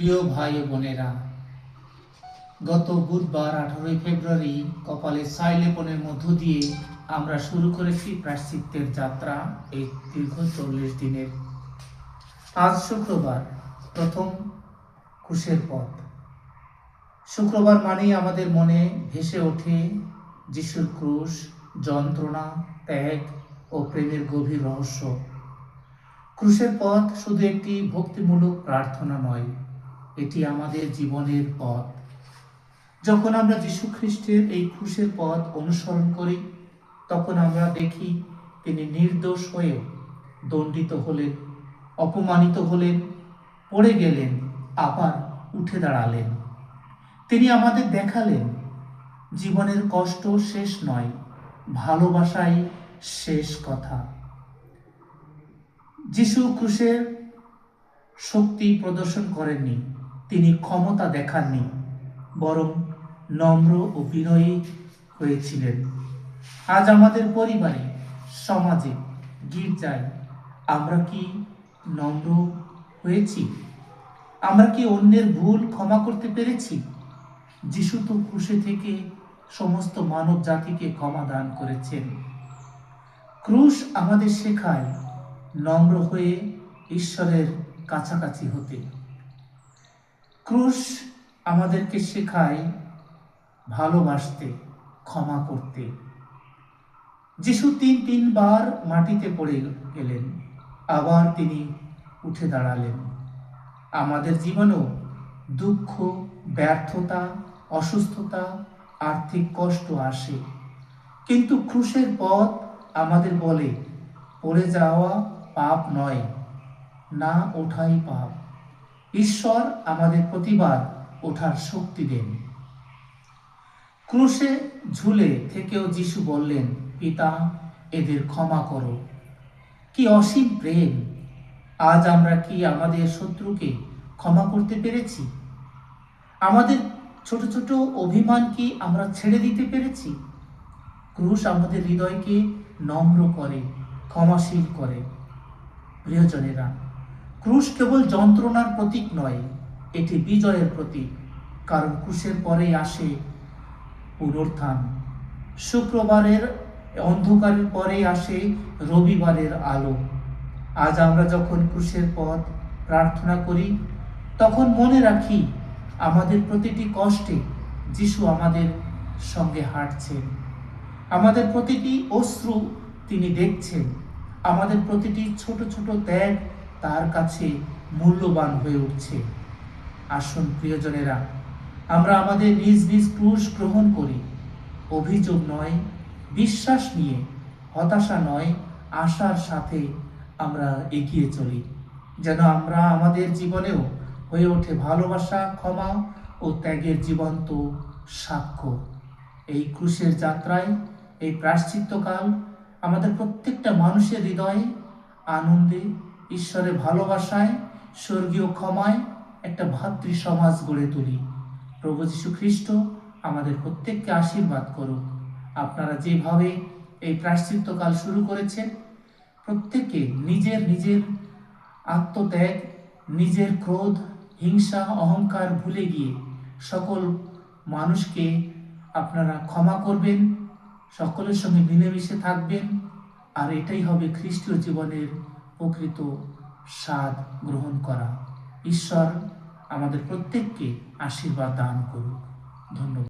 প্রিয় ভাই ও বোনেরা, গত বুধবার 18 ফেব্রুয়ারি কপালে ছাই লেপনের মধ্য দিয়ে আমরা শুরু করেছি প্রায়শ্চিত্তের যাত্রা, এই দীর্ঘ 40 দিনের। আজ শুক্রবার, প্রথম ক্রুশের পথ। শুক্রবার মানেই আমাদের মনে ভেসে ওঠে যিশুর ক্রুশ, যন্ত্রণা, ত্যাগ ও প্রেমের গভীর রহস্য। ক্রুশের পথ শুধু একটি ভক্তিমূলক প্রার্থনা নয়, এটি আমাদের জীবনের পথ। যখন আমরা যীশু খ্রিস্টের এই ক্রুশের পথ অনুসরণ করি, তখন আমরা দেখি তিনি নির্দোষ হয়েও দণ্ডিত হলেন, অপমানিত হলেন, পড়ে গেলেন, আবার উঠে দাঁড়ালেন। তিনি আমাদের দেখালেন জীবনের কষ্ট শেষ নয়, ভালোবাসাই শেষ কথা। যিশু ক্রুশের শক্তি প্রদর্শন করেননি, তিনি ক্ষমতা দেখাননি, বরং নম্র ও বিনয়ী হয়েছিলেন। আজ আমাদের পরিবারে, সমাজে, গির্জায় আমরা কি নম্র হয়েছি? আমরা কি অন্যের ভুল ক্ষমা করতে পেরেছি? যিশু তো ক্রুশে থেকে সমস্ত মানব জাতিকে ক্ষমা দান করেছেন। ক্রুশ আমাদের শেখায় নম্র হয়ে ঈশ্বরের কাছাকাছি হতে। ক্রুশ আমাদেরকে শেখায় ভালোবাসতে, ক্ষমা করতে। যিশু তিনবার মাটিতে পড়ে গেলেন, আবার তিনি উঠে দাঁড়ালেন। আমাদের জীবনেও দুঃখ, ব্যর্থতা, অসুস্থতা, আর্থিক কষ্ট আসে, কিন্তু ক্রুশের পথ আমাদের বলে পড়ে যাওয়া পাপ নয়, না ওঠাই পাপ। ঈশ্বর আমাদের প্রতিবার ওঠার শক্তি দেন। ক্রুশে ঝুলে থেকেও যিশু বললেন, পিতা, এদের ক্ষমা করো। কি অসীম প্রেম! আজ আমরা কি আমাদের শত্রুকে ক্ষমা করতে পেরেছি? আমাদের ছোট ছোট অভিমান কি আমরা ছেড়ে দিতে পেরেছি? ক্রুশ আমাদের হৃদয়কে নম্র করে, ক্ষমাশীল করে। প্রিয়জনেরা, ক্রুশ কেবল যন্ত্রণার প্রতীক নয়, এটি বিজয়ের প্রতীক। কারণ ক্রুশের পরেই আসে পুনরুত্থান। শুক্রবারের অন্ধকারের পরে আসে রবিবারের আলো। আজ আমরা যখন ক্রুশের পথ প্রার্থনা করি, তখন মনে রাখি আমাদের প্রতিটি কষ্টে যিশু আমাদের সঙ্গে হাঁটছেন। আমাদের প্রতিটি অশ্রু তিনি দেখছেন। আমাদের প্রতিটি ছোট ছোট ত্যাগ তার কাছে মূল্যবান হয়ে উঠছে। আসুন প্রিয়জনেরা, আমরা আমাদের নিজ নিজ ক্রুশ গ্রহণ করি। অভিযোগ নয়, বিশ্বাস নিয়ে, হতাশা নয়, আশার সাথে আমরা এগিয়ে চলি, যেন আমরা আমাদের জীবনেও হয়ে ওঠে ভালোবাসা, ক্ষমা ও ত্যাগের জীবন্ত সাক্ষ্য। এই ক্রুশের যাত্রায়, এই প্রায়শ্চিত্তকাল আমাদের প্রত্যেকটা মানুষের হৃদয়ে আনন্দে, ঈশ্বরের ভালোবাসায়, স্বর্গীয় ক্ষমায় একটা ভাতৃ সমাজ গড়ে তুলি। প্রভু যীশু খ্রিস্ট আমাদের প্রত্যেককে আশীর্বাদ করুক। আপনারা যেভাবে এই প্রায়শ্চিত্তকাল শুরু করেছেন, প্রত্যেকে নিজের নিজের আত্মত্যাগ, নিজের ক্রোধ, হিংসা, অহংকার ভুলে গিয়ে সকল মানুষকে আপনারা ক্ষমা করবেন, সকলের সঙ্গে মিলেমিশে থাকবেন। আর এটাই হবে খ্রিস্টীয় জীবনের প্রকৃত স্বাদ গ্রহণ করা। ঈশ্বর আমাদের প্রত্যেককে আশীর্বাদ দান করুক। ধন্যবাদ।